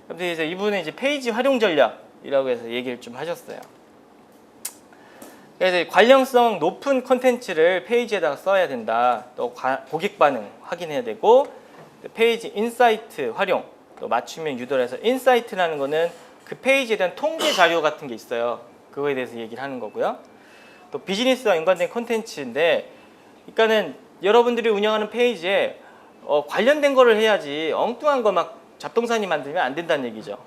그래서 이분은 이제 페이지 활용 전략이라고 해서 얘기를 좀 하셨어요. 그래서 관련성 높은 콘텐츠를 페이지에다가 써야 된다. 또 고객 반응 확인해야 되고, 페이지 인사이트 활용, 또 맞춤형 유도를 해서 인사이트라는 거는 그 페이지에 대한 통계 자료 같은 게 있어요. 그거에 대해서 얘기를 하는 거고요. 또 비즈니스와 연관된 콘텐츠인데, 그러니까는 여러분들이 운영하는 페이지에 관련된 거를 해야지 엉뚱한 거 막 잡동사니 만들면 안 된다는 얘기죠.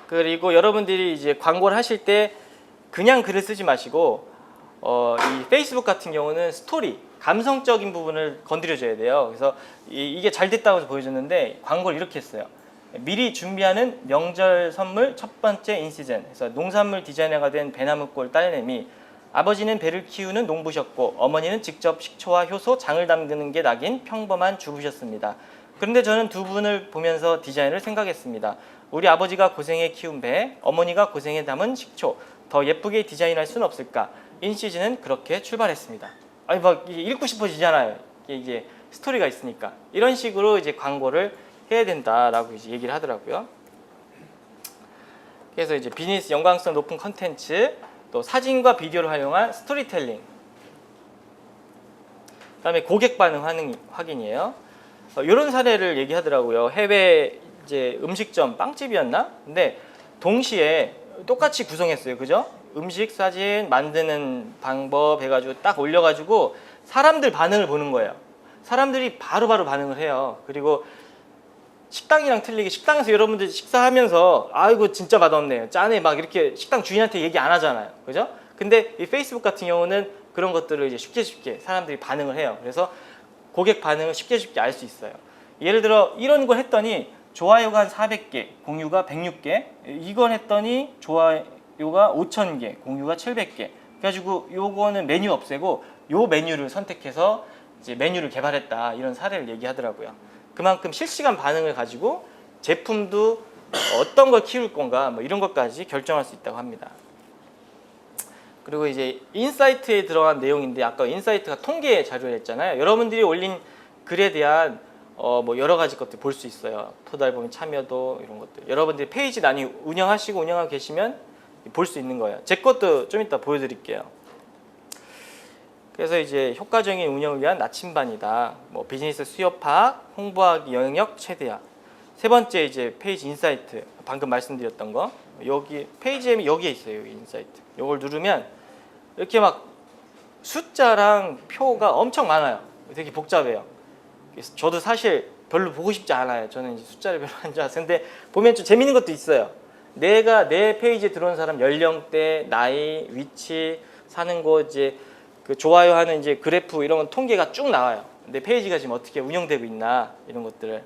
그리고 여러분들이 이제 광고를 하실 때 그냥 글을 쓰지 마시고 이 페이스북 같은 경우는 스토리, 감성적인 부분을 건드려줘야 돼요. 그래서 이게 잘 됐다고 보여줬는데 광고를 이렇게 했어요. 미리 준비하는 명절 선물 첫 번째 인시즌. 그래서 농산물 디자이너가 된 배나무골 딸내미. 아버지는 배를 키우는 농부셨고 어머니는 직접 식초와 효소, 장을 담그는 게 낙인 평범한 주부셨습니다. 그런데 저는 두 분을 보면서 디자인을 생각했습니다. 우리 아버지가 고생해 키운 배, 어머니가 고생해 담은 식초. 더 예쁘게 디자인할 수는 없을까? 인시즌은 그렇게 출발했습니다. 아니 막 읽고 싶어지잖아요. 이게 스토리가 있으니까. 이런 식으로 이제 광고를 해야 된다라고 이제 얘기를 하더라고요. 그래서 이제 비즈니스 연관성 높은 컨텐츠, 또 사진과 비디오를 활용한 스토리텔링. 그다음에 고객 반응 확인이에요. 이런 사례를 얘기하더라고요. 해외 이제 음식점 빵집이었나? 근데 동시에 똑같이 구성했어요. 그죠? 음식 사진 만드는 방법 해가지고 딱 올려가지고 사람들 반응을 보는 거예요. 사람들이 바로바로 반응을 해요. 그리고 식당이랑 틀리게 식당에서 여러분들 식사하면서 아이고 진짜 맛없네요, 짜네, 막 이렇게 식당 주인한테 얘기 안 하잖아요. 그죠? 근데 이 페이스북 같은 경우는 그런 것들을 이제 쉽게 사람들이 반응을 해요. 그래서 고객 반응을 쉽게 알 수 있어요. 예를 들어 이런 걸 했더니 좋아요가 한 400개, 공유가 106개, 이건 했더니 좋아요가 5000개, 공유가 700개. 그래가지고 요거는 메뉴 없애고 요 메뉴를 선택해서 이제 메뉴를 개발했다, 이런 사례를 얘기하더라고요. 그만큼 실시간 반응을 가지고 제품도 어떤 걸 키울 건가 뭐 이런 것까지 결정할 수 있다고 합니다. 그리고 이제 인사이트에 들어간 내용인데, 아까 인사이트가 통계 자료였잖아요. 여러분들이 올린 글에 대한 뭐 여러 가지 것들 볼 수 있어요. 토달 보면 참여도, 이런 것들. 여러분들이 페이지 많이 운영하고 계시면 볼 수 있는 거예요. 제 것도 좀 이따 보여드릴게요. 그래서 이제 효과적인 운영을 위한 나침반이다. 뭐 비즈니스 수요 파악, 홍보하기 영역 최대화. 세 번째 이제 페이지 인사이트. 방금 말씀드렸던 거. 여기 페이지에 여기에 있어요. 여기 인사이트. 이걸 누르면 이렇게 막 숫자랑 표가 엄청 많아요. 되게 복잡해요. 그래서 저도 사실 별로 보고 싶지 않아요. 저는 이제 숫자를 별로 안 좋아해서. 근데 보면 좀 재밌는 것도 있어요. 내가 내 페이지에 들어온 사람 연령대, 나이, 위치, 사는 곳, 이제 그 좋아요하는 이제 그래프, 이런 건 통계가 쭉 나와요. 내 페이지가 지금 어떻게 운영되고 있나, 이런 것들을.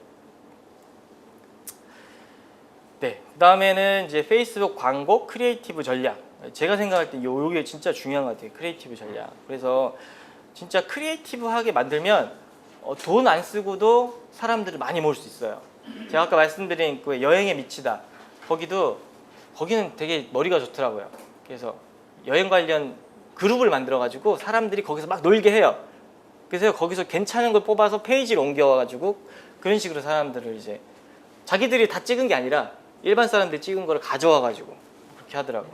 네, 그 다음에는 이제 페이스북 광고 크리에이티브 전략. 제가 생각할 때 요게 진짜 중요한 것 같아요. 크리에이티브 전략. 그래서 진짜 크리에이티브하게 만들면 돈 안 쓰고도 사람들을 많이 모을 수 있어요. 제가 아까 말씀드린 그 여행에 미치다, 거기는 되게 머리가 좋더라고요. 그래서 여행 관련 그룹을 만들어 가지고 사람들이 거기서 막 놀게 해요. 그래서 거기서 괜찮은 걸 뽑아서 페이지를 옮겨 가지고 그런 식으로 사람들을 이제 자기들이 다 찍은 게 아니라 일반 사람들이 찍은 거를 가져와 가지고 그렇게 하더라고요.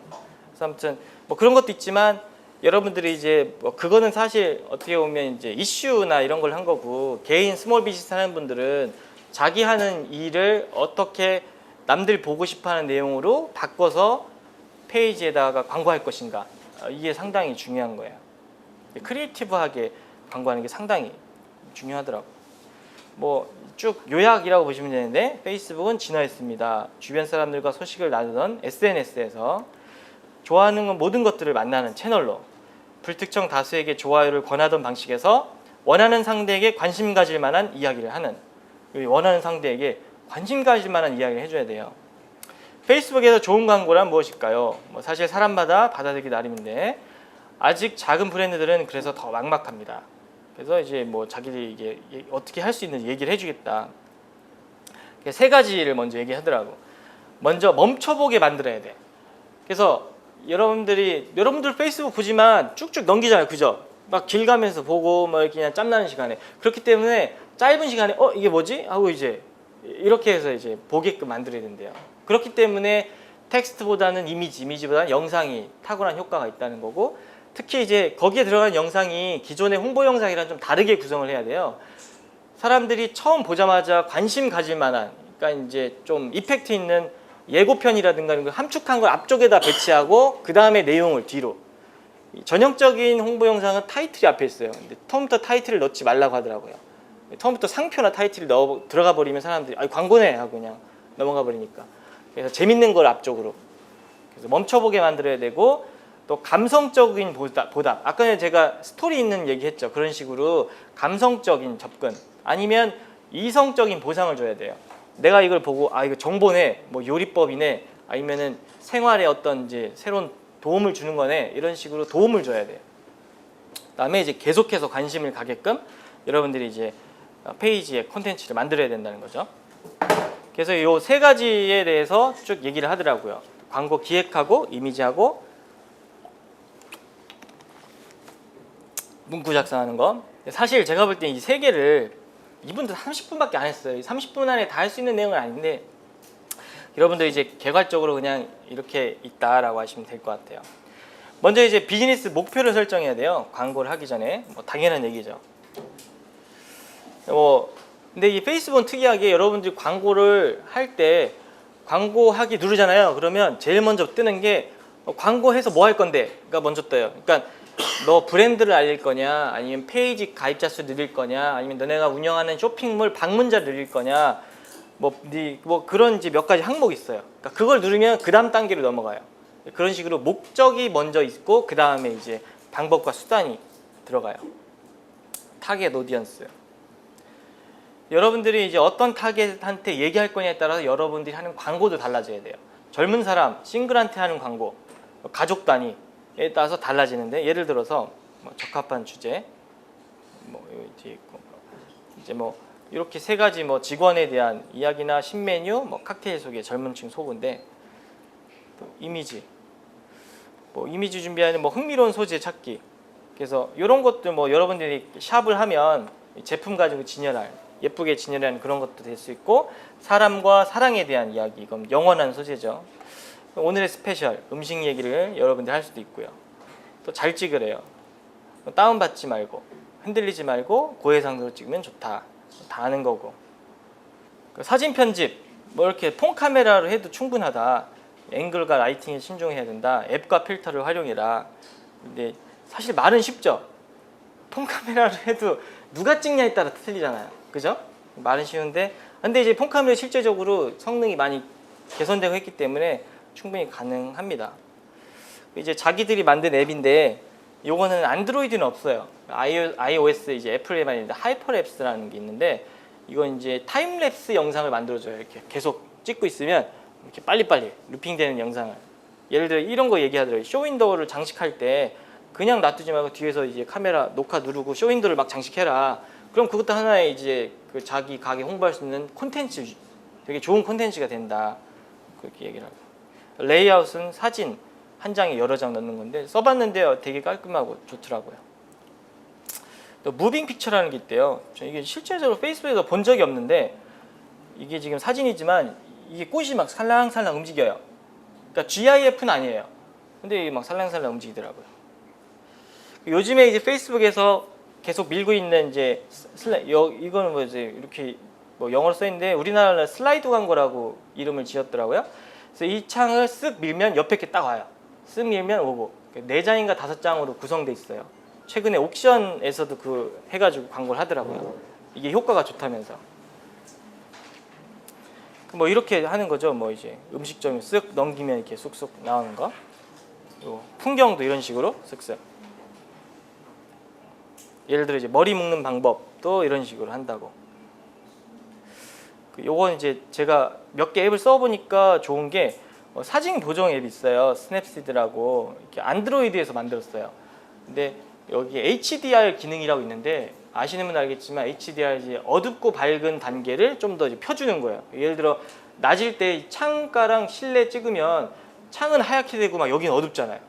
그래서 아무튼 뭐 그런 것도 있지만, 여러분들이 이제 뭐 그거는 사실 어떻게 보면 이제 이슈나 이런 걸 한 거고, 개인 스몰 비즈니스 하는 분들은 자기 하는 일을 어떻게 남들 보고 싶어 하는 내용으로 바꿔서 페이지에다가 광고할 것인가, 이게 상당히 중요한 거예요. 크리에이티브하게 광고하는 게 상당히 중요하더라고요. 뭐 쭉 요약이라고 보시면 되는데, 페이스북은 진화했습니다. 주변 사람들과 소식을 나누던 SNS에서 좋아하는 모든 것들을 만나는 채널로, 불특정 다수에게 좋아요를 권하던 방식에서 원하는 상대에게 관심 가질 만한 이야기를 하는, 원하는 상대에게 관심 가질 만한 이야기를 해줘야 돼요. 페이스북에서 좋은 광고란 무엇일까요? 뭐 사실 사람마다 받아들이기 나름인데, 아직 작은 브랜드들은 그래서 더 막막합니다. 그래서 이제 뭐 자기들이 이게 어떻게 할 수 있는지 얘기를 해주겠다. 세 가지를 먼저 얘기하더라고. 먼저 멈춰보게 만들어야 돼. 그래서 여러분들 페이스북 보지만 쭉쭉 넘기잖아요. 그죠? 막 길 가면서 보고 뭐 이렇게 그냥 짬나는 시간에. 그렇기 때문에 짧은 시간에 이게 뭐지? 하고 이제 이렇게 해서 이제 보게끔 만들어야 된대요. 그렇기 때문에 텍스트보다는 이미지보다는 영상이 탁월한 효과가 있다는 거고, 특히 이제 거기에 들어가는 영상이 기존의 홍보 영상이랑 좀 다르게 구성을 해야 돼요. 사람들이 처음 보자마자 관심 가질 만한, 그러니까 이제 좀 이펙트 있는 예고편이라든가 이런 거 함축한 걸 앞쪽에다 배치하고 그 다음에 내용을 뒤로. 전형적인 홍보 영상은 타이틀이 앞에 있어요. 근데 처음부터 타이틀을 넣지 말라고 하더라고요. 처음부터 상표나 타이틀을 들어가 버리면 사람들이 광고네 하고 그냥 넘어가 버리니까. 그래서 재밌는 걸 앞쪽으로. 그래서 멈춰보게 만들어야 되고, 또 감성적인 보답. 아까 전에 제가 스토리 있는 얘기했죠. 그런 식으로 감성적인 접근. 아니면 이성적인 보상을 줘야 돼요. 내가 이걸 보고 이거 정보네, 뭐 요리법이네, 아니면은 생활에 어떤 이제 새로운 도움을 주는 거네, 이런 식으로 도움을 줘야 돼요. 그다음에 이제 계속해서 관심을 가게끔 여러분들이 이제 페이지에 콘텐츠를 만들어야 된다는 거죠. 그래서 이 세 가지에 대해서 쭉 얘기를 하더라고요. 광고 기획하고, 이미지하고, 문구 작성하는 거. 사실 제가 볼 때 이 세 개를 이분도 30분밖에 안 했어요. 30분 안에 다 할 수 있는 내용은 아닌데, 여러분들 이제 개괄적으로 그냥 이렇게 있다라고 하시면 될 것 같아요. 먼저 이제 비즈니스 목표를 설정해야 돼요. 광고를 하기 전에. 뭐 당연한 얘기죠. 근데 이 페이스북은 특이하게 여러분들이 광고를 할 때 광고하기 누르잖아요. 그러면 제일 먼저 뜨는 게 광고해서 뭐 할 건데가 먼저 떠요. 그러니까 너 브랜드를 알릴 거냐, 아니면 페이지 가입자 수 늘릴 거냐, 아니면 너네가 운영하는 쇼핑몰 방문자 늘릴 거냐, 뭐 그런 이제 몇 가지 항목이 있어요. 그러니까 그걸 누르면 그 다음 단계로 넘어가요. 그런 식으로 목적이 먼저 있고 그 다음에 이제 방법과 수단이 들어가요. 타겟 오디언스. 여러분들이 이제 어떤 타겟한테 얘기할 거냐에 따라서 여러분들이 하는 광고도 달라져야 돼요. 젊은 사람, 싱글한테 하는 광고, 가족 단위에 따라서 달라지는데, 예를 들어서 뭐 적합한 주제, 뭐 뒤에 있고, 이제 뭐 이렇게 세 가지 뭐 직원에 대한 이야기나 신메뉴, 뭐 칵테일 소개, 젊은층 소구인데, 또 이미지, 뭐 이미지 준비하는 뭐 흥미로운 소재 찾기. 그래서 이런 것들 뭐 여러분들이 샵을 하면 제품 가지고 진열할, 예쁘게 진열하는 그런 것도 될 수 있고, 사람과 사랑에 대한 이야기, 이건 영원한 소재죠. 오늘의 스페셜 음식 얘기를 여러분들 할 수도 있고요. 또 잘 찍으래요. 다운받지 말고, 흔들리지 말고 고해상도로 찍으면 좋다. 다 아는 거고. 사진 편집 뭐 이렇게 폰 카메라로 해도 충분하다. 앵글과 라이팅에 신중해야 된다. 앱과 필터를 활용해라. 근데 사실 말은 쉽죠. 폰 카메라로 해도 누가 찍냐에 따라 틀리잖아요. 그죠? 말은 쉬운데, 근데 이제 폰 카메라 실제적으로 성능이 많이 개선되고 했기 때문에 충분히 가능합니다. 이제 자기들이 만든 앱인데, 요거는 안드로이드는 없어요. iOS 이제 애플에만 있는데 하이퍼랩스라는 게 있는데, 이건 이제 타임랩스 영상을 만들어줘요. 이렇게 계속 찍고 있으면 이렇게 빨리빨리 루핑되는 영상을. 예를 들어 이런 거 얘기하더라고요. 쇼윈도우를 장식할 때 그냥 놔두지 말고 뒤에서 이제 카메라 녹화 누르고 쇼윈도우를 막 장식해라. 그럼 그것도 하나의 이제 그 자기 가게 홍보할 수 있는 콘텐츠, 되게 좋은 콘텐츠가 된다. 그렇게 얘기를 하고. 레이아웃은 사진 한 장에 여러 장 넣는 건데, 써봤는데요, 되게 깔끔하고 좋더라고요. 또 무빙 픽처라는 게 있대요. 저 이게 실제적으로 페이스북에서 본 적이 없는데, 이게 지금 사진이지만 이게 꽃이 막 살랑살랑 움직여요. 그러니까 GIF는 아니에요. 근데 이게 막 살랑살랑 움직이더라고요. 요즘에 이제 페이스북에서 계속 밀고 있는 이제 이거는 뭐 이제 이렇게 뭐 영어로 써 있는데, 우리나라는 슬라이드 광고라고 이름을 지었더라고요. 그래서 이 창을 쓱 밀면 옆에 게 딱 와요. 쓱 밀면 오고, 4장인가 5장으로 구성돼 있어요. 최근에 옥션에서도 그 해가지고 광고를 하더라고요. 이게 효과가 좋다면서. 뭐 이렇게 하는 거죠. 뭐 이제 음식점에 쓱 넘기면 이렇게 쑥쑥 나오는 거. 요 풍경도 이런 식으로 쓱쓱. 예를 들어 이제 머리 묶는 방법도 이런 식으로 한다고. 요건 이제 제가 몇 개 앱을 써보니까 좋은 게, 사진 보정 앱이 있어요. 스냅시드라고. 이렇게 안드로이드에서 만들었어요. 근데 여기 HDR 기능이라고 있는데, 아시는 분은 알겠지만 HDR 이제 어둡고 밝은 단계를 좀 더 펴주는 거예요. 예를 들어 낮일 때 창가랑 실내 찍으면 창은 하얗게 되고 막 여기는 어둡잖아요.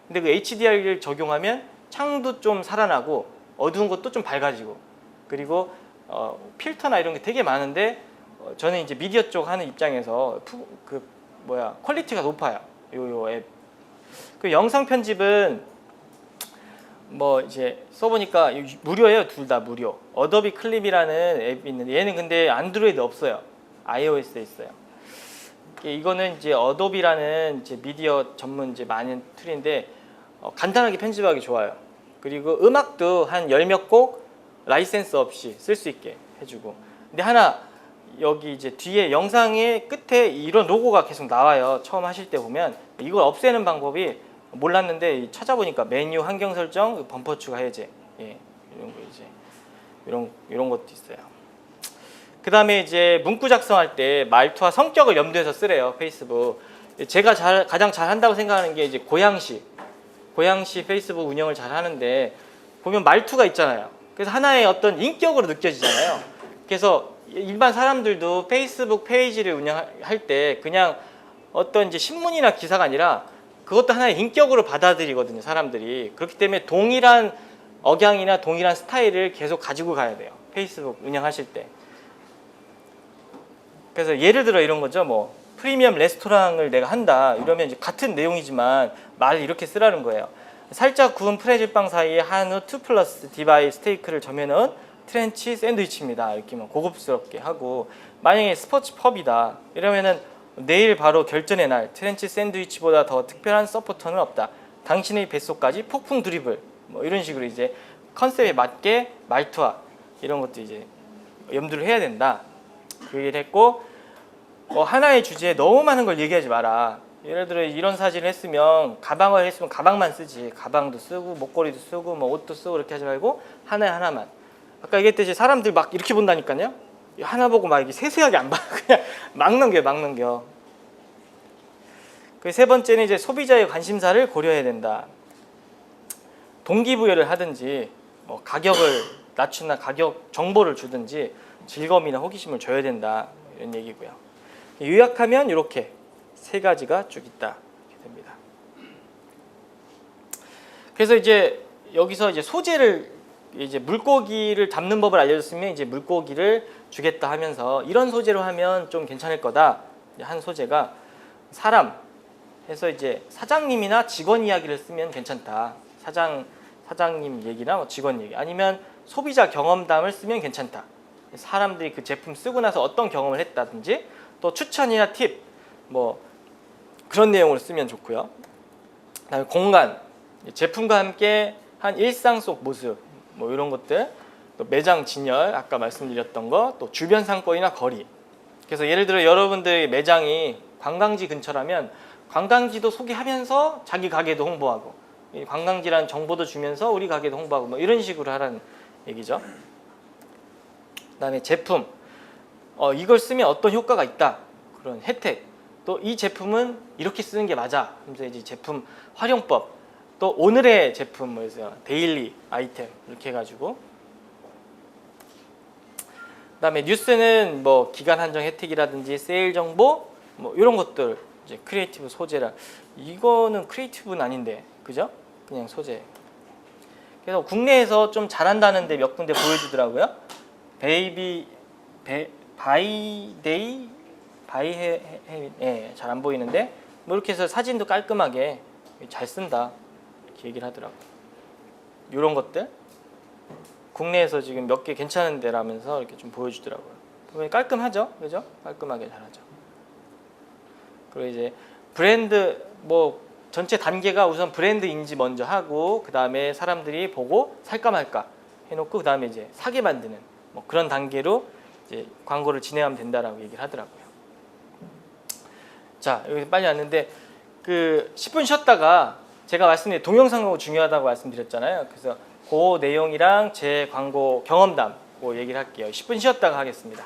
근데 그 HDR을 적용하면 창도 좀 살아나고 어두운 것도 좀 밝아지고, 그리고 필터나 이런 게 되게 많은데 저는 이제 미디어 쪽 하는 입장에서 퀄리티가 높아요. 요 앱. 그 영상 편집은 뭐 이제 써보니까 무료예요. 둘 다 무료. 어도비 클립이라는 앱이 있는데 얘는 근데 안드로이드 없어요. iOS에 있어요. 이거는 이제 어도비라는 이제 미디어 전문 이제 많은 툴인데 간단하게 편집하기 좋아요. 그리고 음악도 한 열 몇 곡 라이센스 없이 쓸 수 있게 해주고. 근데 하나 여기 이제 뒤에 영상의 끝에 이런 로고가 계속 나와요. 처음 하실 때 보면 이걸 없애는 방법이 몰랐는데 찾아보니까 메뉴 환경 설정 범퍼 추가 해제 이런 거 이제 이런 것도 있어요. 그 다음에 이제 문구 작성할 때 말투와 성격을 염두에서 쓰래요. 페이스북. 제가 가장 잘 한다고 생각하는 게 이제 고양시 페이스북 운영을 잘 하는데 보면 말투가 있잖아요. 그래서 하나의 어떤 인격으로 느껴지잖아요. 그래서 일반 사람들도 페이스북 페이지를 운영할 때 그냥 어떤 이제 신문이나 기사가 아니라 그것도 하나의 인격으로 받아들이거든요, 사람들이. 그렇기 때문에 동일한 억양이나 동일한 스타일을 계속 가지고 가야 돼요. 페이스북 운영하실 때. 그래서 예를 들어 이런 거죠. 뭐 프리미엄 레스토랑을 내가 한다. 이러면 이제 같은 내용이지만 말을 이렇게 쓰라는 거예요. 살짝 구운 프레질빵 사이에 한우 2+ 디바이 스테이크를 점여넣은 트렌치 샌드위치입니다. 이렇게 뭐 고급스럽게 하고, 만약에 스포츠 펍이다. 이러면은 내일 바로 결전의 날, 트렌치 샌드위치보다 더 특별한 서포터는 없다. 당신의 뱃속까지 폭풍 드리블. 뭐 이런 식으로 이제 컨셉에 맞게 말투와 이런 것도 이제 염두를 해야 된다. 그 얘기를 했고, 하나의 주제에 너무 많은 걸 얘기하지 마라. 예를 들어 이런 사진을 했으면 가방을 했으면 가방만 쓰지. 가방도 쓰고 목걸이도 쓰고 뭐 옷도 쓰고 이렇게 하지 말고 하나만. 아까 얘기했듯이 사람들 막 이렇게 본다니까요. 하나 보고 막 이렇게 세세하게 안 봐. 그냥 막 넘겨. 그 세 번째는 이제 소비자의 관심사를 고려해야 된다. 동기부여를 하든지 뭐 가격을 낮추나 가격 정보를 주든지 즐거움이나 호기심을 줘야 된다. 이런 얘기고요. 요약하면 이렇게 세 가지가 쭉 있다. 이렇게 됩니다. 그래서 이제 여기서 이제 소재를 이제 물고기를 잡는 법을 알려줬으면 이제 물고기를 주겠다 하면서 이런 소재로 하면 좀 괜찮을 거다. 한 소재가 사람 해서 이제 사장님이나 직원 이야기를 쓰면 괜찮다. 사장님 얘기나 뭐 직원 얘기 아니면 소비자 경험담을 쓰면 괜찮다. 사람들이 그 제품 쓰고 나서 어떤 경험을 했다든지 또 추천이나 팁 뭐 그런 내용을 쓰면 좋고요. 그다음에 공간, 제품과 함께 한 일상 속 모습 뭐 이런 것들, 또 매장 진열 아까 말씀드렸던 거, 또 주변 상권이나 거리. 그래서 예를 들어 여러분들 매장이 관광지 근처라면 관광지도 소개하면서 자기 가게도 홍보하고 관광지라는 정보도 주면서 우리 가게도 홍보하고 뭐 이런 식으로 하라는 얘기죠. 그다음에 제품, 이걸 쓰면 어떤 효과가 있다. 그런 혜택. 또 이 제품은 이렇게 쓰는 게 맞아. 그래서 이제 제품 활용법. 또 오늘의 제품 뭐였어요? 데일리 아이템 이렇게 해가지고. 그다음에 뉴스는 뭐 기간 한정 혜택이라든지 세일 정보 뭐 이런 것들 이제 크리에이티브 소재라. 이거는 크리에이티브는 아닌데, 그죠? 그냥 소재. 그래서 국내에서 좀 잘한다는데 몇 군데 보여주더라고요. 바이데이 잘 안 보이는데 뭐 이렇게 해서 사진도 깔끔하게 잘 쓴다 이렇게 얘기를 하더라고. 이런 것들 국내에서 지금 몇 개 괜찮은 데라면서 이렇게 좀 보여주더라고요. 보면 깔끔하죠, 그죠? 깔끔하게 잘하죠. 그리고 이제 브랜드 뭐 전체 단계가 우선 브랜드 인지 먼저 하고 그 다음에 사람들이 보고 살까 말까 해놓고 그 다음에 이제 사게 만드는 뭐 그런 단계로 이제 광고를 진행하면 된다라고 얘기를 하더라고요. 자, 여기 빨리 왔는데 그 10분 쉬었다가 제가 말씀드린 동영상 광고 중요하다고 말씀드렸잖아요. 그래서 그 내용이랑 제 광고 경험담 그 얘기를 할게요. 10분 쉬었다가 하겠습니다.